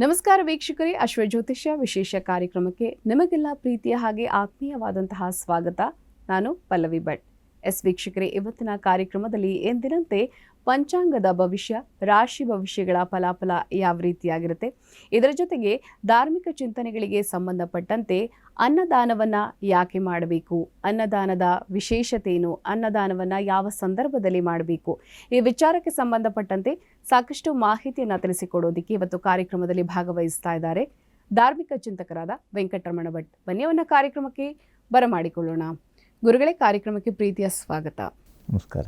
ನಮಸ್ಕಾರ ವೀಕ್ಷಕರೇ, ಅಶ್ವಜ್ಯೋತಿಷ್ಯ ವಿಶೇಷ ಕಾರ್ಯಕ್ರಮಕ್ಕೆ ನಿಮಗೆಲ್ಲ ಪ್ರೀತಿಯ ಹಾಗೆ ಆತ್ಮೀಯವಾದಂತಹ ಸ್ವಾಗತ. ನಾನು ಪಲ್ಲವಿ ಭಟ್. ವೀಕ್ಷಕರೇ, ಇವತ್ತಿನ ಕಾರ್ಯಕ್ರಮದಲ್ಲಿ ಎಂದಿನಂತೆ ಪಂಚಾಂಗದ ಭವಿಷ್ಯ, ರಾಶಿ ಭವಿಷ್ಯಗಳ ಫಲಾಫಲ ಯಾವ ರೀತಿಯಾಗಿರುತ್ತೆ, ಇದರ ಜೊತೆಗೆ ಧಾರ್ಮಿಕ ಚಿಂತನೆಗಳಿಗೆ ಸಂಬಂಧಪಟ್ಟಂತೆ ಅನ್ನದಾನವನ್ನ ಯಾಕೆ ಮಾಡಬೇಕು, ಅನ್ನದಾನದ ವಿಶೇಷತೆ ಏನು, ಅನ್ನದಾನವನ್ನ ಯಾವ ಸಂದರ್ಭದಲ್ಲಿ ಮಾಡಬೇಕು, ಈ ವಿಚಾರಕ್ಕೆ ಸಂಬಂಧಪಟ್ಟಂತೆ ಸಾಕಷ್ಟು ಮಾಹಿತಿಯನ್ನು ತಿಳಿಸಿಕೊಡೋದಕ್ಕೆ ಇವತ್ತು ಕಾರ್ಯಕ್ರಮದಲ್ಲಿ ಭಾಗವಹಿಸ್ತಾ ಇದ್ದಾರೆ ಧಾರ್ಮಿಕ ಚಿಂತಕರಾದ ವೆಂಕಟರಮಣ ಭಟ್. ಬನ್ನಿಯವನ್ನ ಕಾರ್ಯಕ್ರಮಕ್ಕೆ ಬರಮಾಡಿಕೊಳ್ಳೋಣ. ಗುರುಗಳೇ, ಕಾರ್ಯಕ್ರಮಕ್ಕೆ ಪ್ರೀತಿಯ ಸ್ವಾಗತ. ನಮಸ್ಕಾರ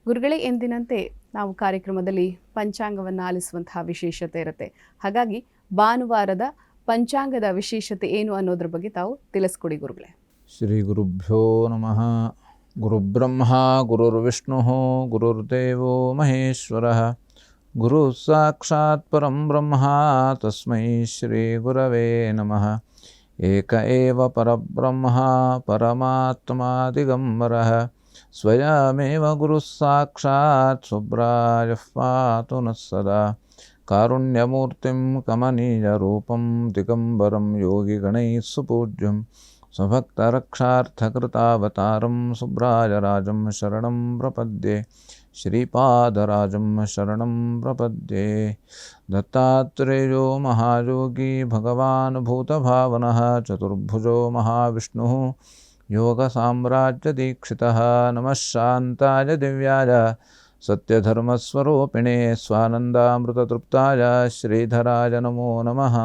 ಗುರುಗಳೇ. ಎಂದಿನಂತೆ ನಾವು ಕಾರ್ಯಕ್ರಮದಲ್ಲಿ ಪಂಚಾಂಗವನ್ನು ಆಲಿಸುವಂತಹ ವಿಶೇಷತೆ ಇರುತ್ತೆ. ಹಾಗಾಗಿ ಭಾನುವಾರದ ಪಂಚಾಂಗದ ವಿಶೇಷತೆ ಏನು ಅನ್ನೋದ್ರ ಬಗ್ಗೆ ತಾವು ತಿಳಿಸ್ಕೊಡಿ ಗುರುಗಳೇ. ಶ್ರೀ ಗುರುಭ್ಯೋ ನಮಃ. ಗುರುಬ್ರಹ್ಮ ಗುರುರ್ವಿಷ್ಣು ಗುರುರ್ದೇವೋ ಮಹೇಶ್ವರ, ಗುರು ಸಾಕ್ಷಾತ್ ಪರಂ ಬ್ರಹ್ಮ ತಸ್ಮೈ ಶ್ರೀ ಗುರವೇ ನಮಃ. ಏಕ ಏವ ಪರಬ್ರಹ್ಮ ಪರಮಾತ್ಮ ದಿಗಂಬರಃ, ಸ್ವಯಮೇವ ಗುರು ಸಾಕ್ಷಾತ್ ಶುಭ್ರಾಯಃ ಪಾತು ನಃ ಸದಾ. ಕಾರುಣ್ಯಮೂರ್ತಿಂ ಕಮನೀಯ ರೂಪಂ ದಿಗಂಬರಂ ಯೋಗಿಗಣೈಃ ಸುಪೂಜ್ಯಂ, ಸ್ವಭಕ್ತರಕ್ಷಾರ್ಥಕೃತಾವತಾರಂ ಶುಭ್ರಾಯರಾಜಂ ಶರಣಂ ಪ್ರಪದ್ಯೆ. ಶ್ರೀಪಾದರಾಜಂ ಶರಣಂ ಪ್ರಪದ್ಯೆ. ದತ್ತಾತ್ರೇಯೋ ಮಹಾಯೋಗಿ ಭಗವಾನ್ ಭೂತಭಾವನಃ, ಚತುರ್ಭುಜೋ ಮಹಾವಿಷ್ಣುಃ ಯೋಗಸಾಮ್ರಾಜ್ಯದೀಕ್ಷಿತಃ. ನಮಃ ಶಾಂತಾಯ ದಿವ್ಯಾಯ ಸತ್ಯಧರ್ಮಸ್ವರೂಪಿಣೇ ಸ್ವಾನಂದಾಮೃತತೃಪ್ತಾಯ ಶ್ರೀಧರಾಯ ನಮೋ ನಮಃ.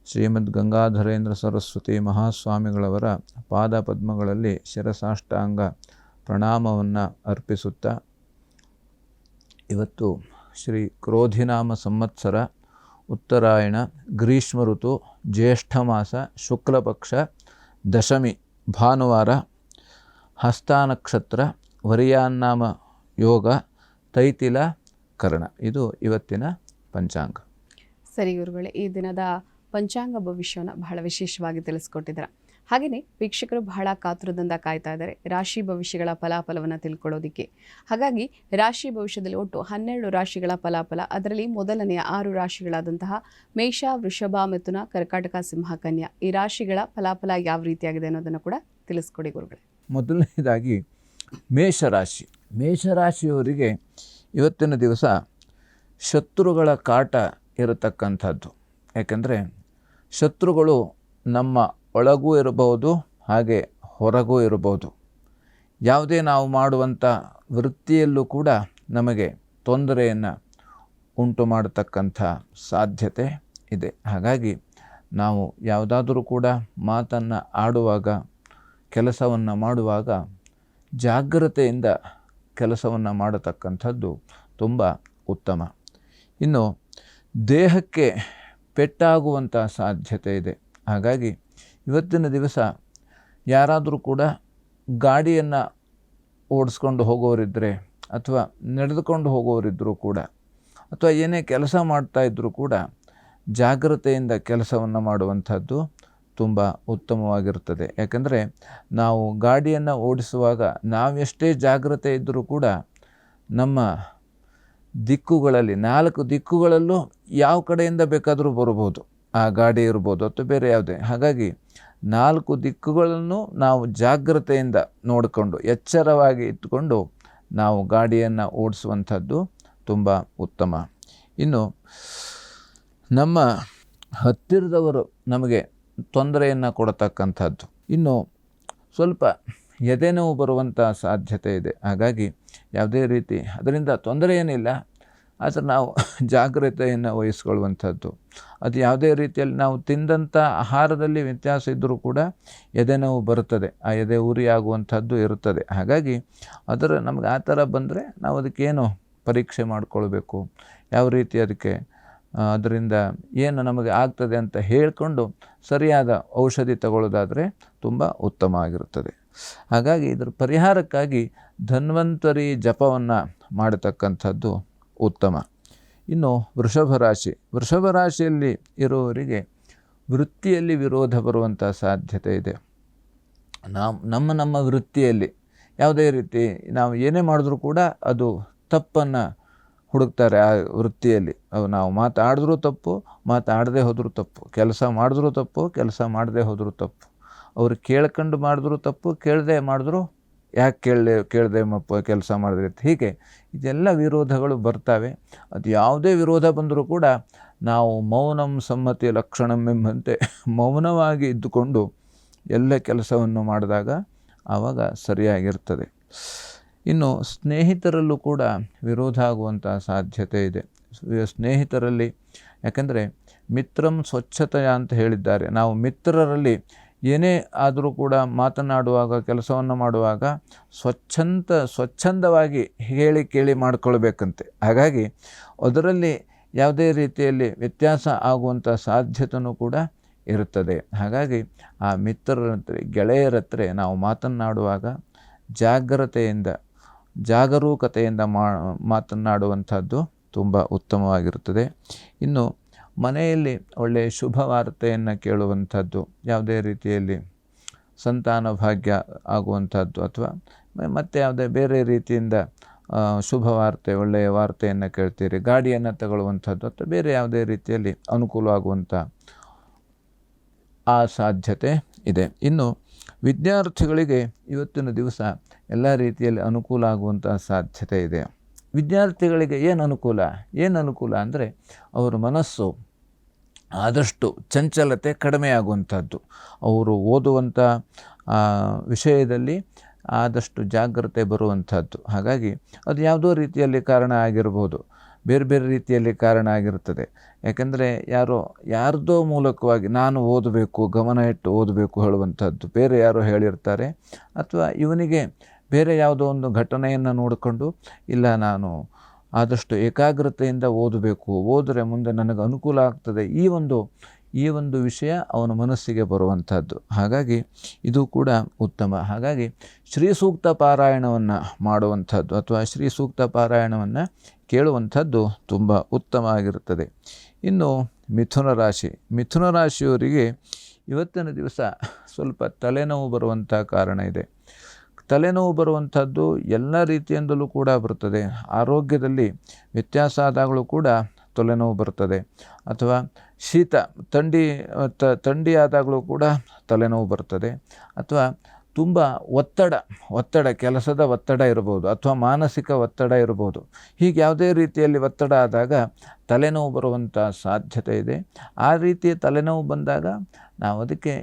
ಶ್ರೀಮದ್ ಗಂಗಾಧರೇಂದ್ರ ಸರಸ್ವತಿ ಮಹಾಸ್ವಾಮಿಗಳವರ ಪಾದ ಪದ್ಮಗಳಲ್ಲಿ ಶಿರಸಾಷ್ಟಾಂಗ ಪ್ರಣಾಮವನ್ನು ಅರ್ಪಿಸುತ್ತಾ, ಇವತ್ತು ಶ್ರೀ ಕ್ರೋಧಿನಾಮ ಸಂವತ್ಸರ ಉತ್ತರಾಯಣ ಗ್ರೀಷ್ಮ ಋತು ಜ್ಯೇಷ್ಠ ಮಾಸ ಶುಕ್ಲಪಕ್ಷ ದಶಮಿ ಭಾನುವಾರ, ಹಸ್ತ ನಕ್ಷತ್ರ, ವರಿಯಾನ್ನಾಮ ಯೋಗ, ತೈತಿಲ ಕರ್ಣ. ಇದು ಇವತ್ತಿನ ಪಂಚಾಂಗ. ಸರಿ ಗುರುಗಳೇ, ಈ ದಿನದ ಪಂಚಾಂಗ ಭವಿಷ್ಯವನ್ನು ಬಹಳ ವಿಶೇಷವಾಗಿ ತಿಳಿಸ್ಕೊಟ್ಟಿದ್ದಾರೆ. ಹಾಗೆಯೇ ವೀಕ್ಷಕರು ಬಹಳ ಕಾತುರದಿಂದ ಕಾಯ್ತಾ ಇದ್ದಾರೆ ರಾಶಿ ಭವಿಷ್ಯಗಳ ಫಲಾಫಲವನ್ನು ತಿಳ್ಕೊಳ್ಳೋದಿಕ್ಕೆ. ಹಾಗಾಗಿ ರಾಶಿ ಭವಿಷ್ಯದಲ್ಲಿ ಒಟ್ಟು 12 ರಾಶಿಗಳ ಫಲಾಫಲ, ಅದರಲ್ಲಿ ಮೊದಲನೆಯ 6 ರಾಶಿಗಳಾದಂತಹ ಮೇಷ, ವೃಷಭ, ಮಿಥುನ, ಕರ್ಕಾಟಕ, ಸಿಂಹ, ಕನ್ಯಾ, ಈ ರಾಶಿಗಳ ಫಲಾಫಲ ಯಾವ ರೀತಿಯಾಗಿದೆ ಅನ್ನೋದನ್ನು ಕೂಡ ತಿಳಿಸ್ಕೊಡಿ ಗುರುಗಳೇ. ಮೊದಲನೇದಾಗಿ ಮೇಷರಾಶಿ. ಮೇಷರಾಶಿಯವರಿಗೆ ಇವತ್ತಿನ ದಿವಸ ಶತ್ರುಗಳ ಕಾಟ ಇರತಕ್ಕಂಥದ್ದು. ಯಾಕೆಂದರೆ ಶತ್ರುಗಳು ನಮ್ಮ ಒಳಗೂ ಇರಬಹುದು, ಹಾಗೆ ಹೊರಗೂ ಇರಬಹುದು. ಯಾವುದೇ ನಾವು ಮಾಡುವಂಥ ವೃತ್ತಿಯಲ್ಲೂ ಕೂಡ ನಮಗೆ ತೊಂದರೆಯನ್ನು ಉಂಟು ಮಾಡತಕ್ಕಂಥ ಸಾಧ್ಯತೆ ಇದೆ. ಹಾಗಾಗಿ ನಾವು ಯಾವುದಾದರೂ ಕೂಡ ಮಾತನ್ನು ಆಡುವಾಗ, ಕೆಲಸವನ್ನು ಮಾಡುವಾಗ ಜಾಗ್ರತೆಯಿಂದ ಕೆಲಸವನ್ನು ಮಾಡತಕ್ಕಂಥದ್ದು ತುಂಬ ಉತ್ತಮ. ಇನ್ನು ದೇಹಕ್ಕೆ ಪೆಟ್ಟಾಗುವಂಥ ಸಾಧ್ಯತೆ ಇದೆ. ಹಾಗಾಗಿ ಇವತ್ತಿನ ದಿವಸ ಯಾರಾದರೂ ಕೂಡ ಗಾಡಿಯನ್ನು ಓಡಿಸ್ಕೊಂಡು ಹೋಗೋರಿದ್ದರೆ, ಅಥವಾ ನಡೆದುಕೊಂಡು ಹೋಗೋರಿದ್ದರೂ ಕೂಡ, ಅಥವಾ ಏನೇ ಕೆಲಸ ಮಾಡ್ತಾಯಿದ್ರೂ ಕೂಡ ಜಾಗ್ರತೆಯಿಂದ ಕೆಲಸವನ್ನು ಮಾಡುವಂಥದ್ದು ತುಂಬ ಉತ್ತಮವಾಗಿರ್ತದೆ. ಯಾಕೆಂದರೆ ನಾವು ಗಾಡಿಯನ್ನು ಓಡಿಸುವಾಗ ನಾವೆಷ್ಟೇ ಜಾಗ್ರತೆ ಇದ್ದರೂ ಕೂಡ ನಮ್ಮ ದಿಕ್ಕುಗಳಲ್ಲಿ 4 ದಿಕ್ಕುಗಳಲ್ಲೂ ಯಾವ ಕಡೆಯಿಂದ ಬೇಕಾದರೂ ಬರ್ಬೋದು, ಆ ಗಾಡಿ ಇರ್ಬೋದು ಅಥವಾ ಬೇರೆ ಯಾವುದೇ. ಹಾಗಾಗಿ 4 ದಿಕ್ಕುಗಳನ್ನು ನಾವು ಜಾಗ್ರತೆಯಿಂದ ನೋಡಿಕೊಂಡು ಎಚ್ಚರವಾಗಿ ಇಟ್ಟುಕೊಂಡು ನಾವು ಗಾಡಿಯನ್ನು ಓಡಿಸುವಂಥದ್ದು ತುಂಬ ಉತ್ತಮ. ಇನ್ನು ನಮ್ಮ ಹತ್ತಿರದವರು ನಮಗೆ ತೊಂದರೆಯನ್ನು ಕೊಡತಕ್ಕಂಥದ್ದು, ಇನ್ನು ಸ್ವಲ್ಪ ಎದೆನೋವು ಬರುವಂಥ ಸಾಧ್ಯತೆ ಇದೆ. ಹಾಗಾಗಿ ಯಾವುದೇ ರೀತಿ ಅದರಿಂದ ತೊಂದರೆ ಏನಿಲ್ಲ, ಆದರೆ ನಾವು ಜಾಗ್ರತೆಯನ್ನು ವಹಿಸ್ಕೊಳ್ಳುವಂಥದ್ದು. ಅದು ಯಾವುದೇ ರೀತಿಯಲ್ಲಿ ನಾವು ತಿಂದಂಥ ಆಹಾರದಲ್ಲಿ ವ್ಯತ್ಯಾಸ ಇದ್ದರೂ ಕೂಡ ಎದೆನೋವು ಬರುತ್ತದೆ, ಆ ಎದೆ ಉರಿ ಆಗುವಂಥದ್ದು ಇರುತ್ತದೆ. ಹಾಗಾಗಿ ನಮಗೆ ಆ ಥರ ಬಂದರೆ ನಾವು ಅದಕ್ಕೇನು ಪರೀಕ್ಷೆ ಮಾಡಿಕೊಳ್ಬೇಕು, ಯಾವ ರೀತಿ ಅದಕ್ಕೆ ಅದರಿಂದ ಏನು ನಮಗೆ ಆಗ್ತದೆ ಅಂತ ಹೇಳಿಕೊಂಡು ಸರಿಯಾದ ಔಷಧಿ ತಗೊಳ್ಳೋದಾದರೆ ತುಂಬ ಉತ್ತಮ ಆಗಿರುತ್ತದೆ. ಹಾಗಾಗಿ ಇದರ ಪರಿಹಾರಕ್ಕಾಗಿ ಧನ್ವಂತರಿ ಜಪವನ್ನು ಮಾಡತಕ್ಕಂಥದ್ದು ಉತ್ತಮ. ಇನ್ನು ವೃಷಭ ರಾಶಿ. ವೃಷಭ ರಾಶಿಯಲ್ಲಿ ಇರುವವರಿಗೆ ವೃತ್ತಿಯಲ್ಲಿ ವಿರೋಧ ಬರುವಂಥ ಸಾಧ್ಯತೆ ಇದೆ. ನಮ್ಮ ವೃತ್ತಿಯಲ್ಲಿ ಯಾವುದೇ ರೀತಿ ನಾವು ಏನೇ ಮಾಡಿದ್ರೂ ಕೂಡ ಅದು ತಪ್ಪನ್ನು ಹುಡುಕ್ತಾರೆ ಆ ವೃತ್ತಿಯಲ್ಲಿ. ನಾವು ಮಾತಾಡಿದ್ರೂ ತಪ್ಪು, ಮಾತಾಡದೆ ಹೋದರೂ ತಪ್ಪು, ಕೆಲಸ ಮಾಡಿದ್ರೂ ತಪ್ಪು, ಕೆಲಸ ಮಾಡದೆ ಹೋದರೂ ತಪ್ಪು, ಅವರು ಕೇಳ್ಕೊಂಡು ಮಾಡಿದ್ರೂ ತಪ್ಪು, ಕೇಳದೆ ಮಾಡಿದ್ರು ಯಾಕೆ ಕೇಳದೆ ಕೆಲಸ ಮಾಡಿದ್ರೆ, ಹೀಗೆ ಇದೆಲ್ಲ ವಿರೋಧಗಳು ಬರ್ತವೆ. ಅದು ಯಾವುದೇ ವಿರೋಧ ಬಂದರೂ ಕೂಡ ನಾವು ಮೌನಂ ಸಮ್ಮತಿ ಲಕ್ಷಣಂ ಎಂಬಂತೆ ಮೌನವಾಗಿ ಇದ್ದುಕೊಂಡು ಎಲ್ಲ ಕೆಲಸವನ್ನು ಮಾಡಿದಾಗ ಆವಾಗ ಸರಿಯಾಗಿರ್ತದೆ. ಇನ್ನು ಸ್ನೇಹಿತರಲ್ಲೂ ಕೂಡ ವಿರೋಧ ಆಗುವಂಥ ಸಾಧ್ಯತೆ ಇದೆ. ಸ್ನೇಹಿತರಲ್ಲಿ ಯಾಕೆಂದರೆ ಮಿತ್ರಂ ಸ್ವಚ್ಛತೆಯ ಅಂತ ಹೇಳಿದ್ದಾರೆ. ನಾವು ಮಿತ್ರರಲ್ಲಿ ಏನೇ ಆದರೂ ಕೂಡ ಮಾತನಾಡುವಾಗ, ಕೆಲಸವನ್ನು ಮಾಡುವಾಗ ಸ್ವಚ್ಛಂದವಾಗಿ ಹೇಳಿ ಕೇಳಿ ಮಾಡಿಕೊಳ್ಬೇಕಂತೆ. ಹಾಗಾಗಿ ಅದರಲ್ಲಿ ಯಾವುದೇ ರೀತಿಯಲ್ಲಿ ವ್ಯತ್ಯಾಸ ಆಗುವಂಥ ಸಾಧ್ಯತೆಯೂ ಕೂಡ ಇರುತ್ತದೆ. ಹಾಗಾಗಿ ಆ ಮಿತ್ರರ ಹತ್ರ, ಗೆಳೆಯರ ಹತ್ರ ನಾವು ಮಾತನಾಡುವಾಗ ಜಾಗರೂಕತೆಯಿಂದ ಮಾತನಾಡುವಂಥದ್ದು ತುಂಬ ಉತ್ತಮವಾಗಿರುತ್ತದೆ. ಇನ್ನು ಮನೆಯಲ್ಲಿ ಒಳ್ಳೆಯ ಶುಭ ವಾರ್ತೆಯನ್ನು ಕೇಳುವಂಥದ್ದು, ಯಾವುದೇ ರೀತಿಯಲ್ಲಿ ಸಂತಾನ ಭಾಗ್ಯ ಆಗುವಂಥದ್ದು ಅಥವಾ ಮತ್ತು ಯಾವುದೇ ಬೇರೆ ರೀತಿಯಿಂದ ಶುಭ ವಾರ್ತೆ, ಒಳ್ಳೆಯ ವಾರ್ತೆಯನ್ನು ಕೇಳ್ತೀರಿ, ಗಾಡಿಯನ್ನು ತಗೊಳ್ಳುವಂಥದ್ದು ಅಥವಾ ಬೇರೆ ಯಾವುದೇ ರೀತಿಯಲ್ಲಿ ಅನುಕೂಲವಾಗುವಂಥ ಆ ಸಾಧ್ಯತೆ ಇದೆ. ಇನ್ನು ವಿದ್ಯಾರ್ಥಿಗಳಿಗೆ ಇವತ್ತಿನ ದಿವಸ ಎಲ್ಲ ರೀತಿಯಲ್ಲಿ ಅನುಕೂಲ ಆಗುವಂಥ ಸಾಧ್ಯತೆ ಇದೆ. ವಿದ್ಯಾರ್ಥಿಗಳಿಗೆ ಏನು ಅನುಕೂಲ ಅಂದರೆ ಅವರ ಮನಸ್ಸು ಆದಷ್ಟು ಚಂಚಲತೆ ಕಡಿಮೆ ಆಗುವಂಥದ್ದು, ಅವರು ಓದುವಂಥ ವಿಷಯದಲ್ಲಿ ಆದಷ್ಟು ಜಾಗ್ರತೆ ಬರುವಂಥದ್ದು. ಹಾಗಾಗಿ ಅದು ಯಾವುದೋ ರೀತಿಯಲ್ಲಿ ಕಾರಣ ಆಗಿರ್ಬೋದು, ಬೇರೆ ಬೇರೆ ರೀತಿಯಲ್ಲಿ ಕಾರಣ ಆಗಿರ್ತದೆ. ಯಾಕೆಂದರೆ ಯಾರ್ದೋ ಮೂಲಕವಾಗಿ ನಾನು ಓದಬೇಕು, ಗಮನ ಇಟ್ಟು ಓದಬೇಕು ಹೇಳುವಂಥದ್ದು ಬೇರೆ ಯಾರೋ ಹೇಳಿರ್ತಾರೆ, ಅಥವಾ ಇವನಿಗೆ ಬೇರೆ ಯಾವುದೋ ಒಂದು ಘಟನೆಯನ್ನು ನೋಡಿಕೊಂಡು ಇಲ್ಲ ನಾನು ಆದಷ್ಟು ಏಕಾಗ್ರತೆಯಿಂದ ಓದಿದ್ರೆ ಮುಂದೆ ನನಗೆ ಅನುಕೂಲ ಆಗ್ತದೆ, ಈ ಒಂದು ವಿಷಯ ಅವನ ಮನಸ್ಸಿಗೆ ಬರುವಂಥದ್ದು. ಹಾಗಾಗಿ ಇದು ಕೂಡ ಉತ್ತಮ. ಹಾಗಾಗಿ ಶ್ರೀ ಸೂಕ್ತ ಪಾರಾಯಣವನ್ನು ಮಾಡುವಂಥದ್ದು ಅಥವಾ ಶ್ರೀ ಸೂಕ್ತ ಪಾರಾಯಣವನ್ನು ಕೇಳುವಂಥದ್ದು ತುಂಬ ಉತ್ತಮ ಆಗಿರುತ್ತದೆ. ಇನ್ನು ಮಿಥುನ ರಾಶಿಯವರಿಗೆ ಇವತ್ತಿನ ದಿವಸ ಸ್ವಲ್ಪ ತಲೆನೋವು ಬರುವಂಥ ಕಾರಣ ಇದೆ. ತಲೆನೋವು ಬರುವಂಥದ್ದು ಎಲ್ಲ ರೀತಿಯಿಂದಲೂ ಕೂಡ ಬರ್ತದೆ. ಆರೋಗ್ಯದಲ್ಲಿ ವ್ಯತ್ಯಾಸ ಆದಾಗಲೂ ಕೂಡ ತಲೆನೋವು ಬರ್ತದೆ, ಅಥವಾ ಥಂಡಿ ಆದಾಗಲೂ ಕೂಡ ತಲೆನೋವು ಬರ್ತದೆ, ಅಥವಾ ತುಂಬ ಒತ್ತಡ ಕೆಲಸದ ಒತ್ತಡ ಇರ್ಬೋದು, ಅಥವಾ ಮಾನಸಿಕ ಒತ್ತಡ ಇರ್ಬೋದು. ಹೀಗೆ ಯಾವುದೇ ರೀತಿಯಲ್ಲಿ ಒತ್ತಡ ಆದಾಗ ತಲೆನೋವು ಬರುವಂಥ ಸಾಧ್ಯತೆ ಇದೆ. ಆ ರೀತಿಯ ತಲೆನೋವು ಬಂದಾಗ ನಾವು ಅದಕ್ಕೆ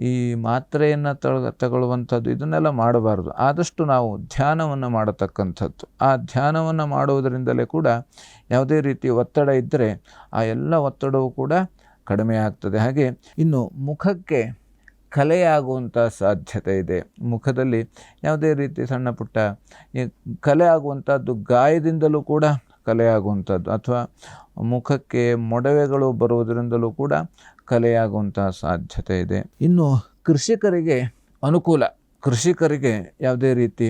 ಈ ಮಾತ್ರೆಯನ್ನು ತಗೊಳ್ಳುವಂಥದ್ದು ಇದನ್ನೆಲ್ಲ ಮಾಡಬಾರ್ದು. ಆದಷ್ಟು ನಾವು ಧ್ಯಾನವನ್ನು ಮಾಡತಕ್ಕಂಥದ್ದು. ಆ ಧ್ಯಾನವನ್ನು ಮಾಡುವುದರಿಂದಲೇ ಕೂಡ ಯಾವುದೇ ರೀತಿ ಒತ್ತಡ ಇದ್ದರೆ ಆ ಎಲ್ಲ ಒತ್ತಡವೂ ಕೂಡ ಕಡಿಮೆ ಆಗ್ತದೆ. ಹಾಗೆ ಇನ್ನು ಮುಖಕ್ಕೆ ಕಲೆಯಾಗುವಂಥ ಸಾಧ್ಯತೆ ಇದೆ. ಮುಖದಲ್ಲಿ ಯಾವುದೇ ರೀತಿ ಸಣ್ಣ ಪುಟ್ಟ ಕಲೆ ಆಗುವಂಥದ್ದು, ಗಾಯದಿಂದಲೂ ಕೂಡ ಕಲೆಯಾಗುವಂಥದ್ದು, ಅಥವಾ ಮುಖಕ್ಕೆ ಮೊಡವೆಗಳು ಬರುವುದರಿಂದಲೂ ಕೂಡ ಕಲೆಯಾಗುವಂಥ ಸಾಧ್ಯತೆ ಇದೆ. ಇನ್ನು ಕೃಷಿಕರಿಗೆ ಅನುಕೂಲ. ಕೃಷಿಕರಿಗೆ ಯಾವುದೇ ರೀತಿ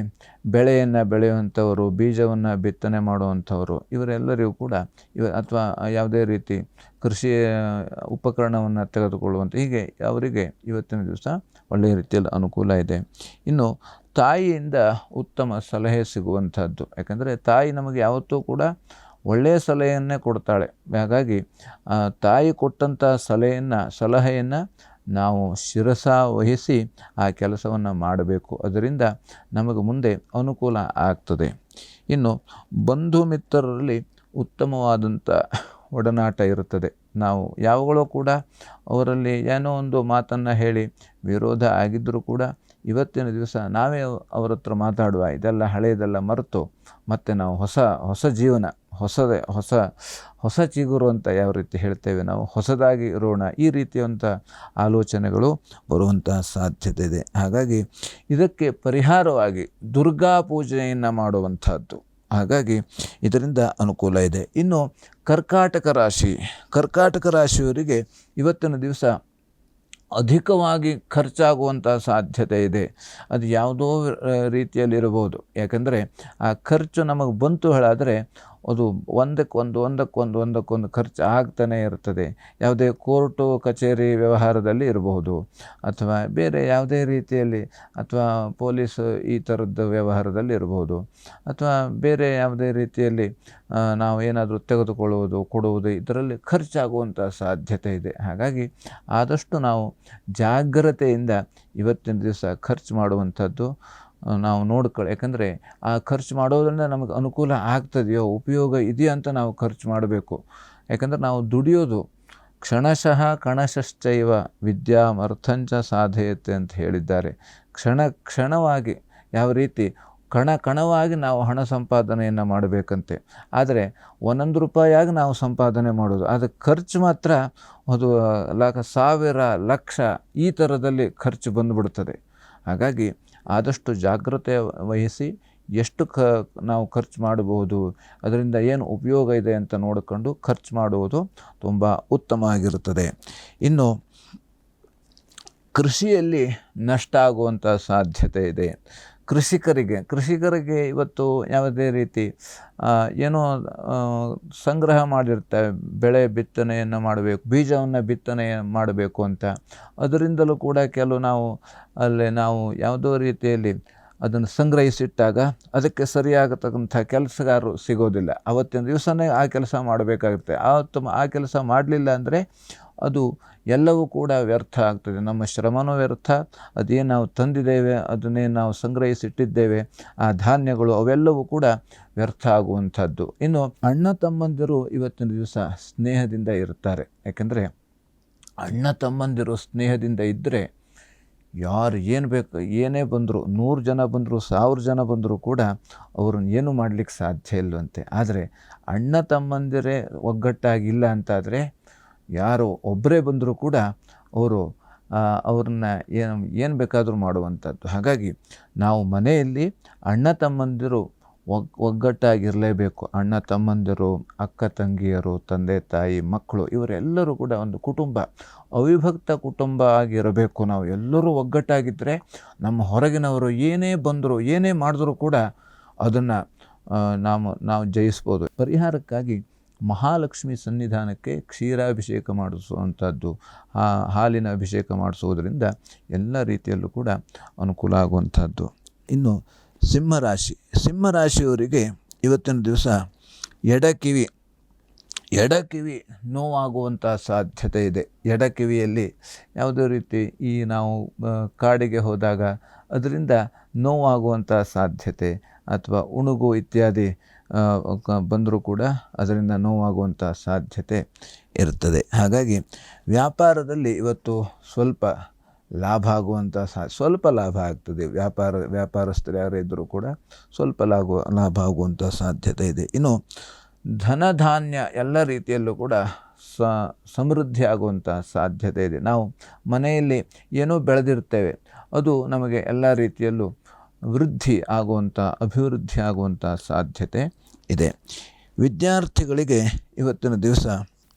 ಬೆಳೆಯನ್ನು ಬೆಳೆಯುವಂಥವರು, ಬೀಜವನ್ನು ಬಿತ್ತನೆ ಮಾಡುವಂಥವರು, ಇವರೆಲ್ಲರಿಗೂ ಕೂಡ ಅಥವಾ ಯಾವುದೇ ರೀತಿ ಕೃಷಿ ಉಪಕರಣವನ್ನು ತೆಗೆದುಕೊಳ್ಳುವಂಥ, ಹೀಗೆ ಅವರಿಗೆ ಇವತ್ತಿನ ದಿವಸ ಒಳ್ಳೆಯ ರೀತಿಯಲ್ಲಿ ಅನುಕೂಲ ಇದೆ. ಇನ್ನು ತಾಯಿಯಿಂದ ಉತ್ತಮ ಸಲಹೆ ಸಿಗುವಂಥದ್ದು. ಯಾಕಂದರೆ ತಾಯಿ ನಮಗೆ ಯಾವತ್ತೂ ಕೂಡ ಒಳ್ಳೆಯ ಸಲಹೆಯನ್ನೇ ಕೊಡ್ತಾಳೆ. ಹಾಗಾಗಿ ತಾಯಿ ಕೊಟ್ಟಂಥ ಸಲಹೆಯನ್ನು ನಾವು ಶಿರಸ ವಹಿಸಿ ಆ ಕೆಲಸವನ್ನು ಮಾಡಬೇಕು. ಅದರಿಂದ ನಮಗೆ ಮುಂದೆ ಅನುಕೂಲ ಆಗ್ತದೆ. ಇನ್ನು ಬಂಧು ಮಿತ್ರರಲ್ಲಿ ಉತ್ತಮವಾದಂಥ ಒಡನಾಟ ಇರುತ್ತದೆ. ನಾವು ಯಾವಾಗಲೂ ಕೂಡ ಅವರಲ್ಲಿ ಏನೋ ಒಂದು ಮಾತನ್ನು ಹೇಳಿ ವಿರೋಧ ಆಗಿದ್ದರೂ ಕೂಡ ಇವತ್ತಿನ ದಿವಸ ನಾವೇ ಅವರ ಹತ್ರ ಮಾತಾಡುವ, ಇದೆಲ್ಲ ಹಳೆಯದೆಲ್ಲ ಮರೆತು ಮತ್ತು ನಾವು ಹೊಸ ಜೀವನ, ಹೊಸ ಚಿಗುರು ಅಂತ ಯಾವ ರೀತಿ ಹೇಳ್ತೇವೆ, ನಾವು ಹೊಸದಾಗಿ ಇರೋಣ, ಈ ರೀತಿಯಂಥ ಆಲೋಚನೆಗಳು ಬರುವಂಥ ಸಾಧ್ಯತೆ ಇದೆ. ಹಾಗಾಗಿ ಇದಕ್ಕೆ ಪರಿಹಾರವಾಗಿ ದುರ್ಗಾ ಪೂಜೆಯನ್ನು ಮಾಡುವಂಥದ್ದು. ಹಾಗಾಗಿ ಇದರಿಂದ ಅನುಕೂಲ ಇದೆ. ಇನ್ನು ಕರ್ಕಾಟಕ ರಾಶಿಯವರಿಗೆ ಇವತ್ತಿನ ದಿವಸ ಅಧಿಕವಾಗಿ ಖರ್ಚಾಗುವಂಥ ಸಾಧ್ಯತೆ ಇದೆ. ಅದು ಯಾವುದೋ ರೀತಿಯಲ್ಲಿರಬಹುದು. ಯಾಕಂದರೆ ಆ ಖರ್ಚು ನಮಗೆ ಬಂತು ಹೇಳಾದರೆ ಅದು ಒಂದಕ್ಕೊಂದು ಖರ್ಚು ಆಗ್ತಾನೆ ಇರ್ತದೆ. ಯಾವುದೇ ಕೋರ್ಟು ಕಚೇರಿ ವ್ಯವಹಾರದಲ್ಲಿ ಇರಬಹುದು, ಅಥವಾ ಬೇರೆ ಯಾವುದೇ ರೀತಿಯಲ್ಲಿ, ಅಥವಾ ಪೊಲೀಸ್ ಈ ಥರದ್ದು ವ್ಯವಹಾರದಲ್ಲಿ ಇರಬಹುದು, ಅಥವಾ ಬೇರೆ ಯಾವುದೇ ರೀತಿಯಲ್ಲಿ ನಾವು ಏನಾದರೂ ತೆಗೆದುಕೊಳ್ಳುವುದು ಕೊಡುವುದು ಇದರಲ್ಲಿ ಖರ್ಚಾಗುವಂಥ ಸಾಧ್ಯತೆ ಇದೆ. ಹಾಗಾಗಿ ಆದಷ್ಟು ನಾವು ಜಾಗ್ರತೆಯಿಂದ ಇವತ್ತಿನ ದಿವಸ ಖರ್ಚು ಮಾಡುವಂಥದ್ದು ನಾವು ನೋಡ್ಕೊಳ್ಳಿ. ಯಾಕಂದರೆ ಆ ಖರ್ಚು ಮಾಡೋದ್ರಿಂದ ನಮಗೆ ಅನುಕೂಲ ಆಗ್ತದೆಯೋ, ಉಪಯೋಗ ಇದೆಯೋ ಅಂತ ನಾವು ಖರ್ಚು ಮಾಡಬೇಕು. ಯಾಕಂದರೆ ನಾವು ದುಡಿಯೋದು ಕ್ಷಣಶಃ ಕಣಶಶ್ಚೈವ ವಿದ್ಯಾಮರ್ಥಂಚ ಸಾಧಯತೆ ಅಂತ ಹೇಳಿದ್ದಾರೆ. ಕ್ಷಣವಾಗಿ ಯಾವ ರೀತಿ ಕಣವಾಗಿ ನಾವು ಹಣ ಸಂಪಾದನೆಯನ್ನು ಮಾಡಬೇಕಂತೆ. ಆದರೆ 1 ರೂಪಾಯಿಯಾಗಿ ನಾವು ಸಂಪಾದನೆ ಮಾಡೋದು, ಅದಕ್ಕೆ ಖರ್ಚು ಮಾತ್ರ ಅದು ಸಾವಿರ ಲಕ್ಷ ಈ ಥರದಲ್ಲಿ ಖರ್ಚು ಬಂದುಬಿಡ್ತದೆ. ಹಾಗಾಗಿ ಆದಷ್ಟು ಜಾಗ್ರತೆ ವಹಿಸಿ ಎಷ್ಟು ನಾವು ಖರ್ಚು ಮಾಡಬಹುದು, ಅದರಿಂದ ಏನು ಉಪಯೋಗ ಇದೆ ಅಂತ ನೋಡಿಕೊಂಡು ಖರ್ಚು ಮಾಡುವುದು ತುಂಬ ಉತ್ತಮ ಆಗಿರುತ್ತದೆ. ಇನ್ನು ಕೃಷಿಯಲ್ಲಿ ನಷ್ಟ ಆಗುವಂಥ ಸಾಧ್ಯತೆ ಇದೆ. ಕೃಷಿಕರಿಗೆ ಇವತ್ತು ಯಾವುದೇ ರೀತಿ ಏನೋ ಸಂಗ್ರಹ ಮಾಡಿರ್ತಾರೆ, ಬೆಳೆ ಬಿತ್ತನೆಯನ್ನು ಮಾಡಬೇಕು, ಬೀಜವನ್ನು ಬಿತ್ತನೆ ಮಾಡಬೇಕು ಅಂತ. ಅದರಿಂದಲೂ ಕೂಡ ನಾವು ಯಾವುದೋ ರೀತಿಯಲ್ಲಿ ಅದನ್ನು ಸಂಗ್ರಹಿಸಿಟ್ಟಾಗ ಅದಕ್ಕೆ ಸರಿಯಾಗತಕ್ಕಂಥ ಕೆಲಸಗಾರರು ಸಿಗೋದಿಲ್ಲ. ಅವತ್ತಿನ ದಿವಸನೇ ಆ ಕೆಲಸ ಮಾಡಬೇಕಾಗುತ್ತೆ. ಆ ಕೆಲಸ ಮಾಡಲಿಲ್ಲ ಅಂದರೆ ಅದು ಎಲ್ಲವೂ ಕೂಡ ವ್ಯರ್ಥ ಆಗ್ತದೆ. ನಮ್ಮ ಶ್ರಮನೂ ವ್ಯರ್ಥ, ಅದೇನು ನಾವು ತಂದಿದ್ದೇವೆ, ಅದನ್ನೇ ನಾವು ಸಂಗ್ರಹಿಸಿಟ್ಟಿದ್ದೇವೆ, ಆ ಧಾನ್ಯಗಳು ಅವೆಲ್ಲವೂ ಕೂಡ ವ್ಯರ್ಥ ಆಗುವಂಥದ್ದು. ಇನ್ನು ಅಣ್ಣ ತಮ್ಮಂದಿರು ಇವತ್ತಿನ ದಿವಸ ಸ್ನೇಹದಿಂದ ಇರ್ತಾರೆ. ಯಾಕೆಂದರೆ ಅಣ್ಣ ತಮ್ಮಂದಿರು ಸ್ನೇಹದಿಂದ ಇದ್ದರೆ ಯಾರು ಏನೇ ಬಂದರೂ, 100 ಜನ ಬಂದರೂ 1000 ಜನ ಬಂದರೂ ಕೂಡ ಅವ್ರನ್ನ ಏನೂ ಮಾಡಲಿಕ್ಕೆ ಸಾಧ್ಯ ಇಲ್ಲವಂತೆ. ಆದರೆ ಅಣ್ಣ ತಮ್ಮಂದಿರೇ ಒಗ್ಗಟ್ಟಾಗಿಲ್ಲ ಅಂತಾದರೆ ಯಾರು ಒಬ್ಬರೇ ಬಂದರೂ ಕೂಡ ಅವ್ರನ್ನ ಏನು ಬೇಕಾದರೂ ಮಾಡುವಂಥದ್ದು. ಹಾಗಾಗಿ ನಾವು ಮನೆಯಲ್ಲಿ ಅಣ್ಣ ತಮ್ಮಂದಿರು ಒಗ್ಗಟ್ಟಾಗಿರಲೇಬೇಕು. ಅಣ್ಣ ತಮ್ಮಂದಿರು, ಅಕ್ಕ ತಂಗಿಯರು, ತಂದೆ ತಾಯಿ, ಮಕ್ಕಳು, ಇವರೆಲ್ಲರೂ ಕೂಡ ಒಂದು ಕುಟುಂಬ, ಅವಿಭಕ್ತ ಕುಟುಂಬ ಆಗಿರಬೇಕು. ನಾವು ಎಲ್ಲರೂ ಒಗ್ಗಟ್ಟಾಗಿದ್ದರೆ ನಮ್ಮ ಹೊರಗಿನವರು ಏನೇ ಬಂದರೂ ಏನೇ ಮಾಡಿದ್ರೂ ಕೂಡ ಅದನ್ನು ನಾವು ಜಯಿಸ್ಬೋದು. ಪರಿಹಾರಕ್ಕಾಗಿ ಮಹಾಲಕ್ಷ್ಮಿ ಸನ್ನಿಧಾನಕ್ಕೆ ಕ್ಷೀರಾಭಿಷೇಕ ಮಾಡಿಸುವಂಥದ್ದು, ಹಾಲಿನ ಅಭಿಷೇಕ ಮಾಡಿಸುವುದರಿಂದ ಎಲ್ಲ ರೀತಿಯಲ್ಲೂ ಕೂಡ ಅನುಕೂಲ ಆಗುವಂಥದ್ದು. ಇನ್ನು ಸಿಂಹರಾಶಿಯವರಿಗೆ ಇವತ್ತಿನ ದಿವಸ ಎಡಕಿವಿ ನೋವಾಗುವಂಥ ಸಾಧ್ಯತೆ ಇದೆ. ಎಡಕಿವಿಯಲ್ಲಿ ಯಾವುದೇ ರೀತಿ ನಾವು ಕಾಡಿಗೆ ಹೋದಾಗ ಅದರಿಂದ ನೋವಾಗುವಂಥ ಸಾಧ್ಯತೆ, ಅಥವಾ ಉಣುಗು ಇತ್ಯಾದಿ ಬಂದರೂ ಕೂಡ ಅದರಿಂದ ನೋವಾಗುವಂಥ ಸಾಧ್ಯತೆ ಇರ್ತದೆ. ಹಾಗಾಗಿ ವ್ಯಾಪಾರದಲ್ಲಿ ಇವತ್ತು ಸ್ವಲ್ಪ ಲಾಭ ಆಗುವಂಥ ಸ್ವಲ್ಪ ಲಾಭ ಆಗ್ತದೆ. ವ್ಯಾಪಾರಸ್ಥರು ಯಾರೇ ಇದ್ದರೂ ಕೂಡ ಸ್ವಲ್ಪ ಲಾಭ ಆಗುವಂಥ ಸಾಧ್ಯತೆ ಇದೆ. ಇನ್ನು ಧನಧಾನ್ಯ ಎಲ್ಲ ರೀತಿಯಲ್ಲೂ ಕೂಡ ಸಮೃದ್ಧಿ ಆಗುವಂಥ ಸಾಧ್ಯತೆ ಇದೆ. ನಾವು ಮನೆಯಲ್ಲಿ ಏನೋ ಬೆಳೆದಿರ್ತೇವೆ, ಅದು ನಮಗೆ ಎಲ್ಲ ರೀತಿಯಲ್ಲೂ ಅಭಿವೃದ್ಧಿ ಆಗುವಂಥ ಸಾಧ್ಯತೆ ಇದೆ. ವಿದ್ಯಾರ್ಥಿಗಳಿಗೆ ಇವತ್ತಿನ ದಿವಸ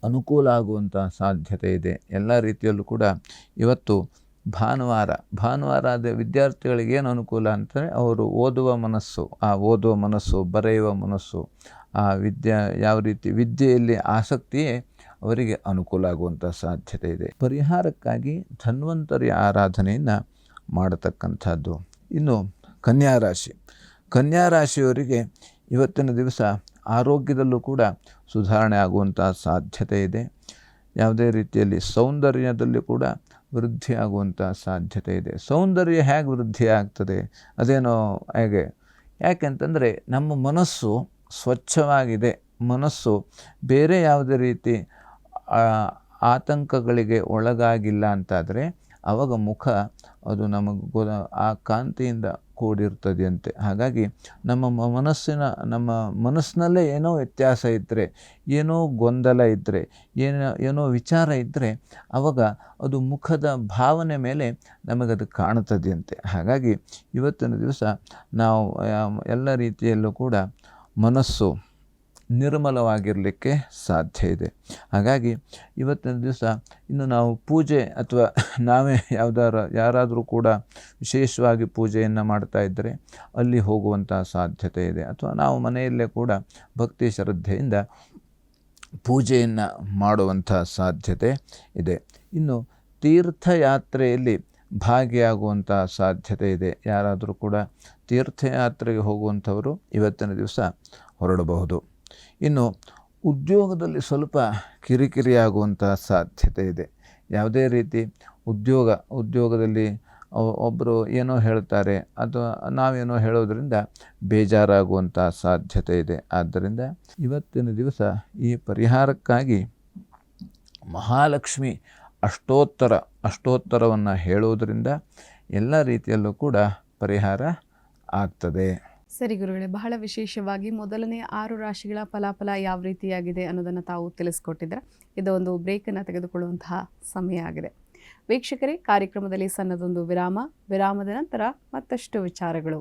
ಅನುಕೂಲ ಆಗುವಂಥ ಸಾಧ್ಯತೆ ಇದೆ. ಎಲ್ಲ ರೀತಿಯಲ್ಲೂ ಕೂಡ ಇವತ್ತು ಭಾನುವಾರ ಆದ ವಿದ್ಯಾರ್ಥಿಗಳಿಗೆ ಏನು ಅನುಕೂಲ ಅಂತಂದರೆ ಅವರು ಓದುವ ಮನಸ್ಸು, ಬರೆಯುವ ಮನಸ್ಸು, ಯಾವ ರೀತಿ ವಿದ್ಯೆಯಲ್ಲಿ ಆಸಕ್ತಿಯೇ ಅವರಿಗೆ ಅನುಕೂಲ ಆಗುವಂಥ ಸಾಧ್ಯತೆ ಇದೆ. ಪರಿಹಾರಕ್ಕಾಗಿ ಧನ್ವಂತರಿ ಆರಾಧನೆಯನ್ನು ಮಾಡತಕ್ಕಂಥದ್ದು. ಇನ್ನು ಕನ್ಯಾರಾಶಿಯವರಿಗೆ ಇವತ್ತಿನ ದಿವಸ ಆರೋಗ್ಯದಲ್ಲೂ ಕೂಡ ಸುಧಾರಣೆ ಆಗುವಂಥ ಸಾಧ್ಯತೆ ಇದೆ. ಯಾವುದೇ ರೀತಿಯಲ್ಲಿ ಸೌಂದರ್ಯದಲ್ಲಿ ಕೂಡ ವೃದ್ಧಿ ಆಗುವಂಥ ಸಾಧ್ಯತೆ ಇದೆ. ಸೌಂದರ್ಯ ಹೇಗೆ ವೃದ್ಧಿ ಆಗ್ತದೆ, ಅದೇನೋ ಹೇಗೆ, ಯಾಕೆಂತಂದರೆ ನಮ್ಮ ಮನಸ್ಸು ಸ್ವಚ್ಛವಾಗಿದೆ. ಮನಸ್ಸು ಬೇರೆ ಯಾವುದೇ ರೀತಿ ಆತಂಕಗಳಿಗೆ ಒಳಗಾಗಿಲ್ಲ ಅಂತಾದರೆ ಆವಾಗ ಮುಖ ಅದು ನಮಗೆ ಆ ಕಾಂತಿಯಿಂದ ಕೂಡಿರ್ತದೆಯಂತೆ. ಹಾಗಾಗಿ ನಮ್ಮ ಮನಸ್ಸಿನಲ್ಲೇ ಏನೋ ವ್ಯತ್ಯಾಸ ಇದ್ದರೆ, ಏನೋ ಗೊಂದಲ ಇದ್ದರೆ, ಏನೋ ವಿಚಾರ ಇದ್ದರೆ ಆವಾಗ ಅದು ಮುಖದ ಭಾವನೆ ಮೇಲೆ ನಮಗದು ಕಾಣುತ್ತದೆಯಂತೆ. ಹಾಗಾಗಿ ಇವತ್ತಿನ ದಿವಸ ನಾವು ಎಲ್ಲ ರೀತಿಯಲ್ಲೂ ಕೂಡ ಮನಸ್ಸು ನಿರ್ಮಲವಾಗಿರಲಿಕ್ಕೆ ಸಾಧ್ಯ ಇದೆ. ಹಾಗಾಗಿ ಇವತ್ತಿನ ದಿವಸ ಇನ್ನು ನಾವು ಪೂಜೆ ಅಥವಾ ನಾವೇ ಯಾರಾದರೂ ಕೂಡ ವಿಶೇಷವಾಗಿ ಪೂಜೆಯನ್ನು ಮಾಡ್ತಾ ಇದ್ದರೆ ಅಲ್ಲಿ ಹೋಗುವಂಥ ಸಾಧ್ಯತೆ ಇದೆ. ಅಥವಾ ನಾವು ಮನೆಯಲ್ಲೇ ಕೂಡ ಭಕ್ತಿ ಶ್ರದ್ಧೆಯಿಂದ ಪೂಜೆಯನ್ನು ಮಾಡುವಂಥ ಸಾಧ್ಯತೆ ಇದೆ. ಇನ್ನು ತೀರ್ಥಯಾತ್ರೆಯಲ್ಲಿ ಭಾಗಿಯಾಗುವಂಥ ಸಾಧ್ಯತೆ ಇದೆ. ಯಾರಾದರೂ ಕೂಡ ತೀರ್ಥಯಾತ್ರೆಗೆ ಹೋಗುವಂಥವರು ಇವತ್ತಿನ ದಿವಸ ಹೊರಡಬಹುದು. ಇನ್ನು ಉದ್ಯೋಗದಲ್ಲಿ ಸ್ವಲ್ಪ ಕಿರಿಕಿರಿಯಾಗುವಂಥ ಸಾಧ್ಯತೆ ಇದೆ. ಯಾವುದೇ ರೀತಿ ಉದ್ಯೋಗದಲ್ಲಿ ಒಬ್ಬರು ಏನೋ ಹೇಳ್ತಾರೆ ಅಥವಾ ನಾವೇನೋ ಹೇಳೋದ್ರಿಂದ ಬೇಜಾರಾಗುವಂಥ ಸಾಧ್ಯತೆ ಇದೆ. ಆದ್ದರಿಂದ ಇವತ್ತಿನ ದಿವಸ ಈ ಪರಿಹಾರಕ್ಕಾಗಿ ಮಹಾಲಕ್ಷ್ಮಿ ಅಷ್ಟೋತ್ತರವನ್ನು ಹೇಳೋದರಿಂದ ಎಲ್ಲ ರೀತಿಯಲ್ಲೂ ಕೂಡ ಪರಿಹಾರ ಆಗ್ತದೆ. ಸರಿ ಗುರುಗಳೇ, ಬಹಳ ವಿಶೇಷವಾಗಿ ಮೊದಲನೇ 6 ರಾಶಿಗಳ ಫಲಾಫಲ ಯಾವ ರೀತಿಯಾಗಿದೆ ಅನ್ನೋದನ್ನು ತಾವು ತಿಳಿಸ್ಕೊಟ್ಟಿದ್ರೆ ಇದು ಒಂದು ಬ್ರೇಕನ್ನು ತೆಗೆದುಕೊಳ್ಳುವಂತಹ ಸಮಯ ಆಗಿದೆ. ವೀಕ್ಷಕರೇ, ಕಾರ್ಯಕ್ರಮದಲ್ಲಿ ಸಣ್ಣದೊಂದು ವಿರಾಮದ ನಂತರ ಮತ್ತಷ್ಟು ವಿಚಾರಗಳು.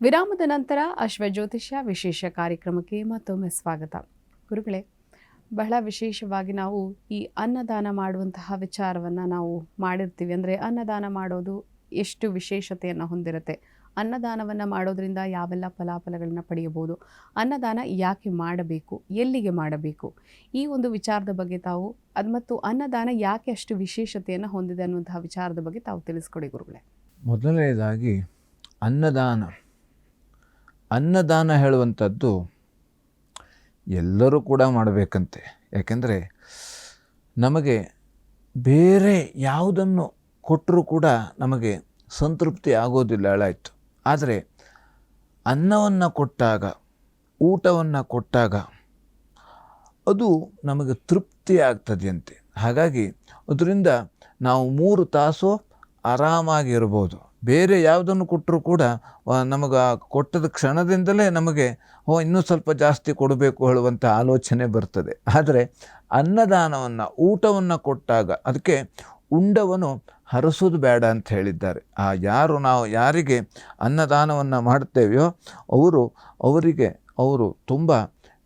ವಿರಾಮದ ನಂತರ ಅಶ್ವಜ್ಯೋತಿಷ್ಯ ವಿಶೇಷ ಕಾರ್ಯಕ್ರಮಕ್ಕೆ ಮತ್ತೊಮ್ಮೆ ಸ್ವಾಗತ. ಗುರುಗಳೇ, ಬಹಳ ವಿಶೇಷವಾಗಿ ನಾವು ಈ ಅನ್ನದಾನ ಮಾಡುವಂತಹ ವಿಚಾರವನ್ನು ನಾವು ಮಾಡಿರ್ತೀವಿ. ಅಂದರೆ ಅನ್ನದಾನ ಮಾಡೋದು ಎಷ್ಟು ವಿಶೇಷತೆಯನ್ನು ಹೊಂದಿರುತ್ತೆ, ಅನ್ನದಾನವನ್ನು ಮಾಡೋದ್ರಿಂದ ಯಾವೆಲ್ಲ ಫಲಾಫಲಗಳನ್ನು ಪಡೆಯಬಹುದು, ಅನ್ನದಾನ ಯಾಕೆ ಮಾಡಬೇಕು, ಎಲ್ಲಿಗೆ ಮಾಡಬೇಕು, ಈ ಒಂದು ವಿಚಾರದ ಬಗ್ಗೆ ತಾವು ಮತ್ತು ಅನ್ನದಾನ ಯಾಕೆ ಅಷ್ಟು ವಿಶೇಷತೆಯನ್ನು ಹೊಂದಿದೆ ಅನ್ನುವಂತಹ ವಿಚಾರದ ಬಗ್ಗೆ ತಾವು ತಿಳಿಸ್ಕೊಡಿ ಗುರುಗಳೇ. ಮೊದಲನೇದಾಗಿ ಅನ್ನದಾನ ಹೇಳುವಂಥದ್ದು ಎಲ್ಲರೂ ಕೂಡ ಮಾಡಬೇಕಂತೆ. ಯಾಕೆಂದರೆ ನಮಗೆ ಬೇರೆ ಯಾವುದನ್ನು ಕೊಟ್ಟರೂ ಕೂಡ ನಮಗೆ ಸಂತೃಪ್ತಿ ಆಗೋದಿಲ್ಲ, ಹೇಳಾಯಿತು. ಆದರೆ ಅನ್ನವನ್ನು ಕೊಟ್ಟಾಗ, ಊಟವನ್ನು ಕೊಟ್ಟಾಗ ಅದು ನಮಗೆ ತೃಪ್ತಿ ಆಗ್ತದೆಯಂತೆ. ಹಾಗಾಗಿ ಅದರಿಂದ ನಾವು 3 ತಾಸು ಆರಾಮಾಗಿರ್ಬೋದು. ಬೇರೆ ಯಾವುದನ್ನು ಕೊಟ್ಟರೂ ಕೂಡ ನಮಗೆ ಕೊಟ್ಟದ ಕ್ಷಣದಿಂದಲೇ ನಮಗೆ ಇನ್ನೂ ಸ್ವಲ್ಪ ಜಾಸ್ತಿ ಕೊಡಬೇಕು ಹೇಳುವಂಥ ಆಲೋಚನೆ ಬರ್ತದೆ. ಆದರೆ ಅನ್ನದಾನವನ್ನು, ಊಟವನ್ನು ಕೊಟ್ಟಾಗ ಅದಕ್ಕೆ ಉಂಡವನು ಹರಸೋದು ಬೇಡ ಅಂತ ಹೇಳಿದ್ದಾರೆ. ನಾವು ಯಾರಿಗೆ ಅನ್ನದಾನವನ್ನು ಮಾಡ್ತೇವೆಯೋ ಅವರು ತುಂಬ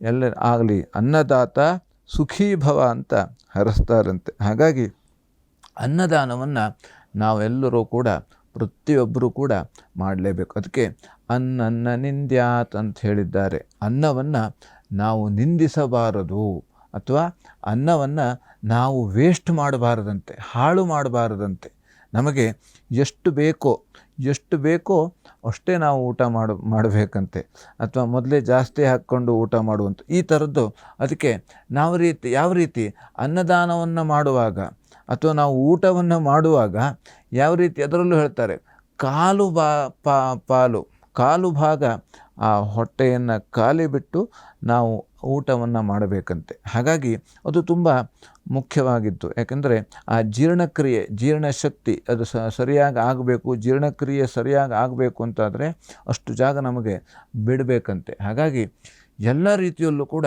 ಎಲ್ಲ ಆಗಲಿ ಅನ್ನದಾತ ಸುಖೀಭವ ಅಂತ ಹರಸ್ತಾರಂತೆ. ಹಾಗಾಗಿ ಅನ್ನದಾನವನ್ನು ನಾವೆಲ್ಲರೂ ಕೂಡ ಪ್ರತಿಯೊಬ್ಬರೂ ಕೂಡ ಮಾಡಲೇಬೇಕು. ಅದಕ್ಕೆ ಅನ್ನ ನಿಂದ್ಯಾತ್ ಅಂತ ಹೇಳಿದ್ದಾರೆ. ಅನ್ನವನ್ನು ನಾವು ನಿಂದಿಸಬಾರದು ಅಥವಾ ಅನ್ನವನ್ನು ನಾವು ವೇಸ್ಟ್ ಮಾಡಬಾರದಂತೆ, ಹಾಳು ಮಾಡಬಾರದಂತೆ. ನಮಗೆ ಎಷ್ಟು ಬೇಕೋ ಅಷ್ಟೇ ನಾವು ಊಟ ಮಾಡಬೇಕಂತೆ. ಅಥವಾ ಮೊದಲೇ ಜಾಸ್ತಿ ಹಾಕ್ಕೊಂಡು ಊಟ ಮಾಡುವಂಥ ಈ ಥರದ್ದು. ಅದಕ್ಕೆ ಯಾವ ರೀತಿ ಅನ್ನದಾನವನ್ನು ಮಾಡುವಾಗ ಅಥವಾ ನಾವು ಊಟವನ್ನು ಮಾಡುವಾಗ ಯಾವ ರೀತಿ ಅದರಲ್ಲೂ ಹೇಳ್ತಾರೆ, ಕಾಲು ಭಾಗ ಆ ಹೊಟ್ಟೆಯನ್ನು ಖಾಲಿ ಬಿಟ್ಟು ನಾವು ಊಟವನ್ನು ಮಾಡಬೇಕಂತೆ. ಹಾಗಾಗಿ ಅದು ತುಂಬ ಮುಖ್ಯವಾಗಿತ್ತು. ಯಾಕೆಂದರೆ ಆ ಜೀರ್ಣಶಕ್ತಿ ಅದು ಸರಿಯಾಗಿ ಆಗಬೇಕು, ಜೀರ್ಣಕ್ರಿಯೆ ಸರಿಯಾಗಿ ಆಗಬೇಕು ಅಂತಾದರೆ ಅಷ್ಟು ಜಾಗ ನಮಗೆ ಬಿಡಬೇಕಂತೆ. ಹಾಗಾಗಿ ಎಲ್ಲ ರೀತಿಯಲ್ಲೂ ಕೂಡ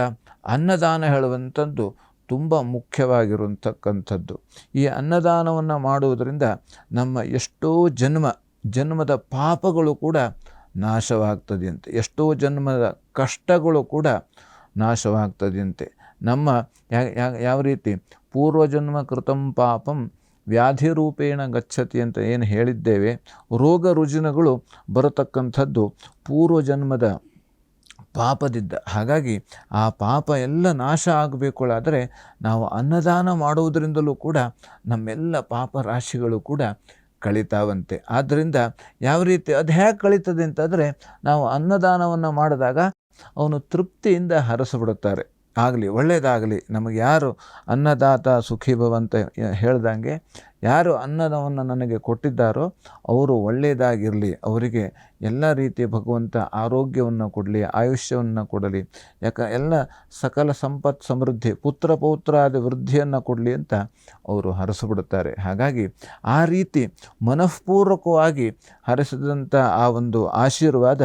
ಅನ್ನದಾನ ಹೇಳುವಂಥದ್ದು ತುಂಬ ಮುಖ್ಯವಾಗಿರುವಂತಕ್ಕಂಥದ್ದು. ಈ ಅನ್ನದಾನವನ್ನು ಮಾಡುವುದರಿಂದ ನಮ್ಮ ಎಷ್ಟೋ ಜನ್ಮದ ಪಾಪಗಳು ಕೂಡ ನಾಶವಾಗ್ತದೆಯಂತೆ, ಎಷ್ಟೋ ಜನ್ಮದ ಕಷ್ಟಗಳು ಕೂಡ ನಾಶವಾಗ್ತದೆಯಂತೆ. ನಮ್ಮ ಯಾವ ರೀತಿ ಪೂರ್ವಜನ್ಮ ಕೃತಂ ಪಾಪಂ ವ್ಯಾಧಿರೂಪೇಣ ಗಚ್ಚತಿ ಅಂತ ಏನು ಹೇಳಿದ್ದೇವೆ, ರೋಗ ರುಜಿನಗಳು ಬರತಕ್ಕಂಥದ್ದು ಪೂರ್ವಜನ್ಮದ ಪಾಪದಿದ್ದ. ಹಾಗಾಗಿ ಆ ಪಾಪ ಎಲ್ಲ ನಾಶ ಆಗಬೇಕಾದರೆ ನಾವು ಅನ್ನದಾನ ಮಾಡುವುದರಿಂದಲೂ ಕೂಡ ನಮ್ಮೆಲ್ಲ ಪಾಪ ರಾಶಿಗಳು ಕೂಡ ಕಳೀತಾವಂತೆ. ಆದ್ದರಿಂದ ಯಾವ ರೀತಿ ಅದು ಹೇಗೆ ಕಳೀತದೆ ಅಂತಂದರೆ, ನಾವು ಅನ್ನದಾನವನ್ನು ಮಾಡಿದಾಗ ಅವನು ತೃಪ್ತಿಯಿಂದ ಹರಸಿಬಿಡುತ್ತಾರೆ. ಆಗಲಿ, ಒಳ್ಳೆಯದಾಗಲಿ, ನಮಗೆ ಯಾರು ಅನ್ನದಾತ ಸುಖೀಭವ ಅಂತ ಹೇಳ್ದಂಗೆ ಯಾರು ಅನ್ನದವನ್ನು ನನಗೆ ಕೊಟ್ಟಿದ್ದಾರೋ ಅವರು ಒಳ್ಳೆಯದಾಗಿರಲಿ, ಅವರಿಗೆ ಎಲ್ಲ ರೀತಿಯ ಭಗವಂತ ಆರೋಗ್ಯವನ್ನು ಕೊಡಲಿ, ಆಯುಷ್ಯವನ್ನು ಕೊಡಲಿ, ಎಲ್ಲ ಸಕಲ ಸಂಪತ್ ಸಮೃದ್ಧಿ, ಪುತ್ರ ಪೌತ್ರಾದಿ ವೃದ್ಧಿಯನ್ನು ಕೊಡಲಿ ಅಂತ ಅವರು ಹರಸಿಬಿಡುತ್ತಾರೆ. ಹಾಗಾಗಿ ಆ ರೀತಿ ಮನಃಪೂರ್ವಕವಾಗಿ ಹರಸಿದಂಥ ಆ ಒಂದು ಆಶೀರ್ವಾದ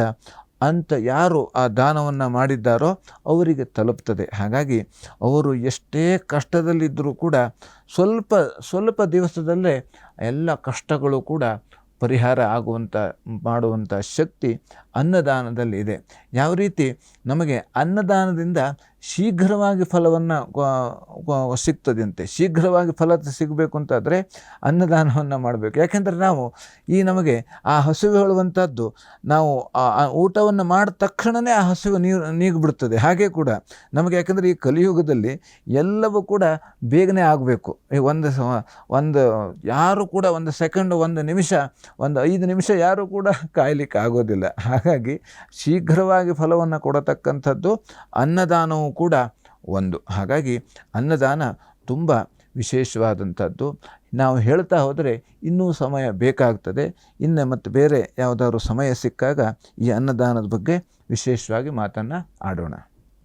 ಅಂತ ಯಾರು ಆ ದಾನವನ್ನು ಮಾಡಿದ್ದಾರೋ ಅವರಿಗೆ ತಲುಪ್ತದೆ. ಹಾಗಾಗಿ ಅವರು ಎಷ್ಟೇ ಕಷ್ಟದಲ್ಲಿದ್ದರೂ ಕೂಡ ಸ್ವಲ್ಪ ದಿವಸದಲ್ಲೇ ಎಲ್ಲ ಕಷ್ಟಗಳು ಕೂಡ ಪರಿಹಾರ ಮಾಡುವಂಥ ಶಕ್ತಿ ಅನ್ನದಾನದಲ್ಲಿ ಇದೆ. ಯಾವ ರೀತಿ ನಮಗೆ ಅನ್ನದಾನದಿಂದ ಶೀಘ್ರವಾಗಿ ಫಲವನ್ನು ಸಿಗ್ತದಂತೆ, ಶೀಘ್ರವಾಗಿ ಫಲ ಸಿಗಬೇಕು ಅಂತಾದರೆ ಅನ್ನದಾನವನ್ನು ಮಾಡಬೇಕು. ಯಾಕೆಂದರೆ ನಾವು ನಮಗೆ ಆ ಹಸಿವು ಹೇಳುವಂಥದ್ದು ನಾವು ಆ ಊಟವನ್ನು ಮಾಡಿದ ತಕ್ಷಣವೇ ಆ ಹಸಿವು ನೀಗಿಬಿಡ್ತದೆ. ಹಾಗೆ ಕೂಡ ನಮಗೆ, ಯಾಕೆಂದರೆ ಈ ಕಲಿಯುಗದಲ್ಲಿ ಎಲ್ಲವೂ ಕೂಡ ಬೇಗನೆ ಆಗಬೇಕು. ಒಂದು ಯಾರು ಕೂಡ ಒಂದು ಸೆಕೆಂಡ್, ಒಂದು ನಿಮಿಷ, ಒಂದು 5 ನಿಮಿಷ ಯಾರೂ ಕೂಡ ಕಾಯಲಿಕ್ಕೆ ಆಗೋದಿಲ್ಲ. ಹಾಗಾಗಿ ಶೀಘ್ರವಾಗಿ ಫಲವನ್ನು ಕೊಡತಕ್ಕಂಥದ್ದು ಅನ್ನದಾನವೂ ಕೂಡ ಒಂದು. ಹಾಗಾಗಿ ಅನ್ನದಾನ ತುಂಬ ವಿಶೇಷವಾದಂಥದ್ದು. ನಾವು ಹೇಳ್ತಾ ಹೋದರೆ ಇನ್ನೂ ಸಮಯ ಬೇಕಾಗ್ತದೆ. ಇನ್ನು ಮತ್ತು ಬೇರೆ ಯಾವುದಾದ್ರು ಸಮಯ ಸಿಕ್ಕಾಗ ಈ ಅನ್ನದಾನದ ಬಗ್ಗೆ ವಿಶೇಷವಾಗಿ ಮಾತನ್ನು ಆಡೋಣ.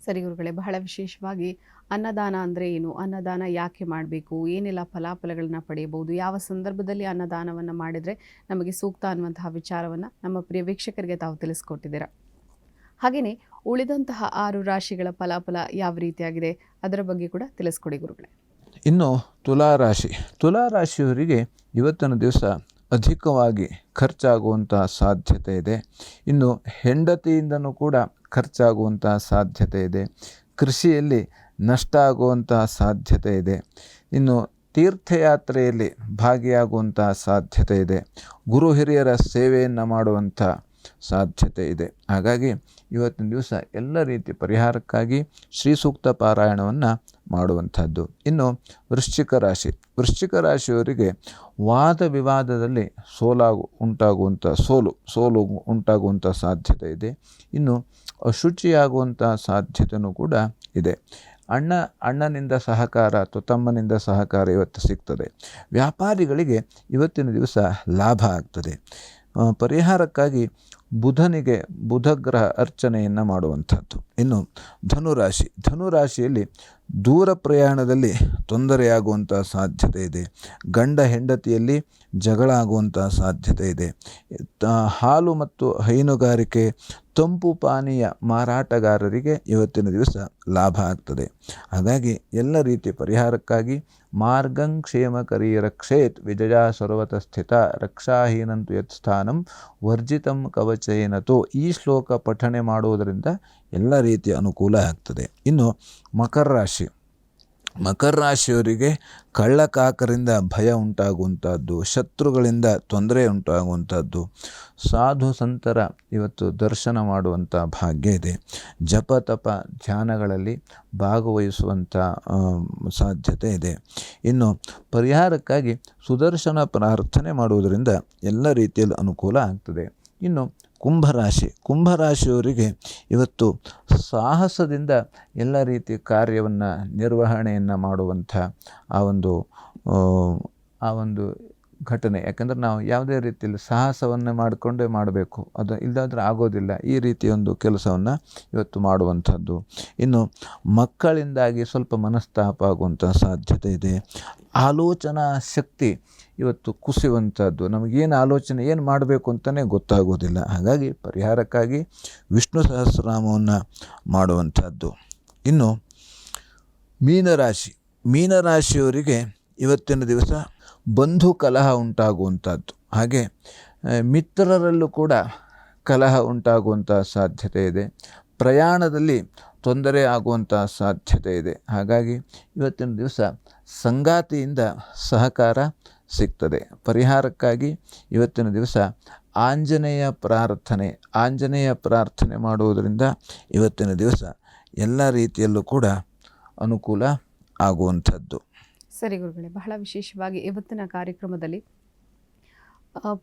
ಸರಿ ಗುರುಗಳೇ, ಬಹಳ ವಿಶೇಷವಾಗಿ ಅನ್ನದಾನ ಅಂದರೆ ಏನು, ಅನ್ನದಾನ ಯಾಕೆ ಮಾಡಬೇಕು, ಏನೆಲ್ಲ ಫಲಾಫಲಗಳನ್ನ ಪಡೆಯಬಹುದು, ಯಾವ ಸಂದರ್ಭದಲ್ಲಿ ಅನ್ನದಾನವನ್ನು ಮಾಡಿದರೆ ನಮಗೆ ಸೂಕ್ತ ಅನ್ನುವಂತಹ ವಿಚಾರವನ್ನು ನಮ್ಮ ಪ್ರಿಯ ವೀಕ್ಷಕರಿಗೆ ತಾವು ತಿಳಿಸ್ಕೊಟ್ಟಿದ್ದೀರಾ. ಹಾಗೆಯೇ ಉಳಿದಂತಹ 6 ರಾಶಿಗಳ ಫಲಾಫಲ ಯಾವ ರೀತಿಯಾಗಿದೆ ಅದರ ಬಗ್ಗೆ ಕೂಡ ತಿಳಿಸ್ಕೊಡಿ ಗುರುಗಳೇ. ಇನ್ನು ತುಲಾರಾಶಿಯವರಿಗೆ ಇವತ್ತಿನ ದಿವಸ ಅಧಿಕವಾಗಿ ಖರ್ಚಾಗುವಂಥ ಸಾಧ್ಯತೆ ಇದೆ. ಇನ್ನು ಹೆಂಡತಿಯಿಂದನೂ ಕೂಡ ಖರ್ಚಾಗುವಂಥ ಸಾಧ್ಯತೆ ಇದೆ. ಕೃಷಿಯಲ್ಲಿ ನಷ್ಟ ಆಗುವಂಥ ಸಾಧ್ಯತೆ ಇದೆ. ಇನ್ನು ತೀರ್ಥಯಾತ್ರೆಯಲ್ಲಿ ಭಾಗಿಯಾಗುವಂಥ ಸಾಧ್ಯತೆ ಇದೆ. ಗುರು ಹಿರಿಯರ ಸೇವೆಯನ್ನು ಮಾಡುವಂಥ ಸಾಧ್ಯತೆ ಇದೆ. ಹಾಗಾಗಿ ಇವತ್ತಿನ ದಿವಸ ಎಲ್ಲ ರೀತಿ ಪರಿಹಾರಕ್ಕಾಗಿ ಶ್ರೀ ಸೂಕ್ತ ಪಾರಾಯಣವನ್ನು ಮಾಡುವಂಥದ್ದು. ಇನ್ನು ವೃಶ್ಚಿಕ ರಾಶಿಯವರಿಗೆ ವಾದ ವಿವಾದದಲ್ಲಿ ಸೋಲು ಉಂಟಾಗುವಂಥ ಸಾಧ್ಯತೆ ಇದೆ. ಇನ್ನು ಅಶುಚಿಯಾಗುವಂಥ ಸಾಧ್ಯತೆಯೂ ಕೂಡ ಇದೆ. ಅಣ್ಣನಿಂದ ಸಹಕಾರ ಅಥವಾ ತಮ್ಮನಿಂದ ಸಹಕಾರ ಇವತ್ತು ಸಿಗ್ತದೆ. ವ್ಯಾಪಾರಿಗಳಿಗೆ ಇವತ್ತಿನ ದಿವಸ ಲಾಭ ಆಗ್ತದೆ. ಪರಿಹಾರಕ್ಕಾಗಿ ಬುಧಗ್ರಹ ಅರ್ಚನೆಯನ್ನು ಮಾಡುವಂಥದ್ದು. ಇನ್ನು ಧನುರಾಶಿಯಲ್ಲಿ ದೂರ ಪ್ರಯಾಣದಲ್ಲಿ ತೊಂದರೆಯಾಗುವಂಥ ಸಾಧ್ಯತೆ ಇದೆ. ಗಂಡ ಹೆಂಡತಿಯಲ್ಲಿ ಜಗಳ ಆಗುವಂಥ ಸಾಧ್ಯತೆ ಇದೆ. ಹಾಲು ಮತ್ತು ಹೈನುಗಾರಿಕೆ, ತಂಪು ಪಾನೀಯ ಮಾರಾಟಗಾರರಿಗೆ ಇವತ್ತಿನ ದಿವಸ ಲಾಭ ಆಗ್ತದೆ. ಹಾಗಾಗಿ ಎಲ್ಲ ರೀತಿ ಪರಿಹಾರಕ್ಕಾಗಿ ಮಾರ್ಗಂ ಕ್ಷೇಮಕರೀ ರಕ್ಷೇತ್ ವಿಜಯ ಸರ್ವತ ಸ್ಥಿತ ರಕ್ಷಾಹೀನಂತು ಯತ್ ಸ್ಥಾನಂ ವರ್ಜಿತಂ ಕವಚೇನತೋ, ಈ ಶ್ಲೋಕ ಪಠಣೆ ಮಾಡುವುದರಿಂದ ಎಲ್ಲ ರೀತಿಯ ಅನುಕೂಲ ಆಗ್ತದೆ. ಇನ್ನು ಮಕರ ರಾಶಿಯವರಿಗೆ ಕಳ್ಳಕಾಕರಿಂದ ಭಯ ಉಂಟಾಗುವಂಥದ್ದು, ಶತ್ರುಗಳಿಂದ ತೊಂದರೆ ಉಂಟಾಗುವಂಥದ್ದು, ಸಾಧು ಸಂತರ ಇವತ್ತು ದರ್ಶನ ಮಾಡುವಂಥ ಭಾಗ್ಯ ಇದೆ. ಜಪ ತಪ ಧ್ಯಾನಗಳಲ್ಲಿ ಭಾಗವಹಿಸುವಂಥ ಸಾಧ್ಯತೆ ಇದೆ. ಇನ್ನು ಪರಿಹಾರಕ್ಕಾಗಿ ಸುದರ್ಶನ ಪ್ರಾರ್ಥನೆ ಮಾಡುವುದರಿಂದ ಎಲ್ಲ ರೀತಿಯಲ್ಲಿ ಅನುಕೂಲ ಆಗ್ತದೆ. ಇನ್ನು ಕುಂಭರಾಶಿಯವರಿಗೆ ಇವತ್ತು ಸಾಹಸದಿಂದ ಎಲ್ಲ ರೀತಿ ಕಾರ್ಯವನ್ನು ನಿರ್ವಹಣೆಯನ್ನು ಮಾಡುವಂಥ ಆ ಒಂದು ಘಟನೆ. ಯಾಕಂದರೆ ನಾವು ಯಾವುದೇ ರೀತಿಯಲ್ಲಿ ಸಾಹಸವನ್ನು ಮಾಡಿಕೊಂಡೇ ಮಾಡಬೇಕು, ಅದು ಇಲ್ಲದಾದರೆ ಆಗೋದಿಲ್ಲ. ಈ ರೀತಿಯೊಂದು ಕೆಲಸವನ್ನು ಇವತ್ತು ಮಾಡುವಂಥದ್ದು. ಇನ್ನು ಮಕ್ಕಳಿಂದಾಗಿ ಸ್ವಲ್ಪ ಮನಸ್ತಾಪ ಆಗುವಂಥ ಸಾಧ್ಯತೆ ಇದೆ. ಆಲೋಚನಾ ಶಕ್ತಿ ಇವತ್ತು ಕುಸಿಯುವಂಥದ್ದು. ನಮಗೇನು ಆಲೋಚನೆ ಏನು ಮಾಡಬೇಕು ಅಂತಲೇ ಗೊತ್ತಾಗೋದಿಲ್ಲ. ಹಾಗಾಗಿ ಪರಿಹಾರಕ್ಕಾಗಿ ವಿಷ್ಣು ಸಹಸ್ರನಾಮವನ್ನು ಮಾಡುವಂಥದ್ದು. ಇನ್ನು ಮೀನರಾಶಿಯವರಿಗೆ ಇವತ್ತಿನ ದಿವಸ ಬಂಧು ಕಲಹ ಉಂಟಾಗುವಂಥದ್ದು, ಹಾಗೆ ಮಿತ್ರರಲ್ಲೂ ಕೂಡ ಕಲಹ ಉಂಟಾಗುವಂಥ ಸಾಧ್ಯತೆ ಇದೆ. ಪ್ರಯಾಣದಲ್ಲಿ ತೊಂದರೆ ಆಗುವಂಥ ಸಾಧ್ಯತೆ ಇದೆ. ಹಾಗಾಗಿ ಇವತ್ತಿನ ದಿವಸ ಸಂಗಾತಿಯಿಂದ ಸಹಕಾರ ಸಿಗ್ತದೆ. ಪರಿಹಾರಕ್ಕಾಗಿ ಇವತ್ತಿನ ದಿವಸ ಆಂಜನೇಯ ಪ್ರಾರ್ಥನೆ ಮಾಡುವುದರಿಂದ ಇವತ್ತಿನ ದಿವಸ ಎಲ್ಲ ರೀತಿಯಲ್ಲೂ ಕೂಡ ಅನುಕೂಲ ಆಗುವಂಥದ್ದು. ಸರಿ ಗುರುಗಳೇ, ಬಹಳ ವಿಶೇಷವಾಗಿ ಇವತ್ತಿನ ಕಾರ್ಯಕ್ರಮದಲ್ಲಿ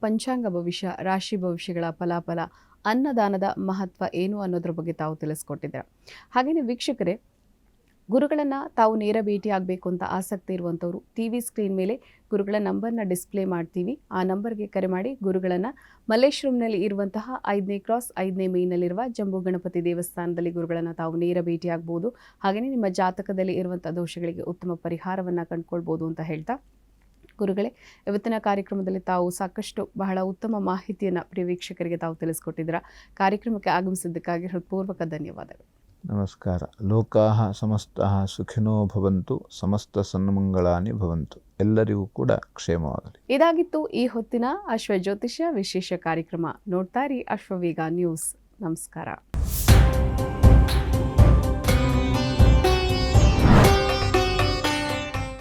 ಪಂಚಾಂಗ ಭವಿಷ್ಯ, ರಾಶಿ ಭವಿಷ್ಯಗಳ ಫಲಾಫಲ, ಅನ್ನದಾನದ ಮಹತ್ವ ಏನು ಅನ್ನೋದ್ರ ಬಗ್ಗೆ ತಾವು ತಿಳಿಸ್ಕೊಟ್ಟಿದ್ದೀರಾ. ಹಾಗೆಯೇ ವೀಕ್ಷಕರೇ, ಗುರುಗಳನ್ನು ತಾವು ನೇರ ಭೇಟಿ ಆಗಬೇಕು ಅಂತ ಆಸಕ್ತಿ ಇರುವಂಥವ್ರು TV ಸ್ಕ್ರೀನ್ ಮೇಲೆ ಗುರುಗಳ ನಂಬರ್ನ ಡಿಸ್ಪ್ಲೇ ಮಾಡ್ತೀವಿ. ಆ ನಂಬರ್ಗೆ ಕರೆ ಮಾಡಿ ಗುರುಗಳನ್ನು ಮಲ್ಲೇಶ್ವರಂನಲ್ಲಿ ಇರುವಂತಹ 5ನೇ ಕ್ರಾಸ್ 5ನೇ ಮೇನ್ನಲ್ಲಿರುವ ಜಂಬೂ ಗಣಪತಿ ದೇವಸ್ಥಾನದಲ್ಲಿ ಗುರುಗಳನ್ನು ತಾವು ನೇರ ಭೇಟಿ ಆಗ್ಬೋದು. ಹಾಗೆಯೇ ನಿಮ್ಮ ಜಾತಕದಲ್ಲಿ ಇರುವಂಥ ದೋಷಗಳಿಗೆ ಉತ್ತಮ ಪರಿಹಾರವನ್ನು ಕಂಡುಕೊಳ್ಬೋದು ಅಂತ ಹೇಳ್ತಾ, ಗುರುಗಳೇ, ಇವತ್ತಿನ ಕಾರ್ಯಕ್ರಮದಲ್ಲಿ ತಾವು ಸಾಕಷ್ಟು ಬಹಳ ಉತ್ತಮ ಮಾಹಿತಿಯನ್ನು ಪ್ರಿಯ ವೀಕ್ಷಕರಿಗೆ ತಾವು ತಿಳಿಸ್ಕೊಟ್ಟಿದ್ದೀರಾ. ಕಾರ್ಯಕ್ರಮಕ್ಕೆ ಆಗಮಿಸಿದ್ದಕ್ಕಾಗಿ ಹೃತ್ಪೂರ್ವಕ ಧನ್ಯವಾದಗಳು. ನಮಸ್ಕಾರ. ಲೋಕಾಃ ಸಮಸ್ತಃ ಸುಖಿನೋ ಭವಂತು, ಸಮಸ್ತ ಸನ್ಮಂಗಳಾನಿ ಭವಂತು. ಎಲ್ಲರಿಗೂ ಕೂಡ ಕ್ಷೇಮವಾಗಲಿ. ಇದಾಗಿತ್ತು ಈ ಹೊತ್ತಿನ ಅಶ್ವ ಜ್ಯೋತಿಷ್ಯ ವಿಶೇಷ ಕಾರ್ಯಕ್ರಮ. ನೋಡ್ತಾ ಇರಿ ಅಶ್ವವೇಗ ನ್ಯೂಸ್. ನಮಸ್ಕಾರ.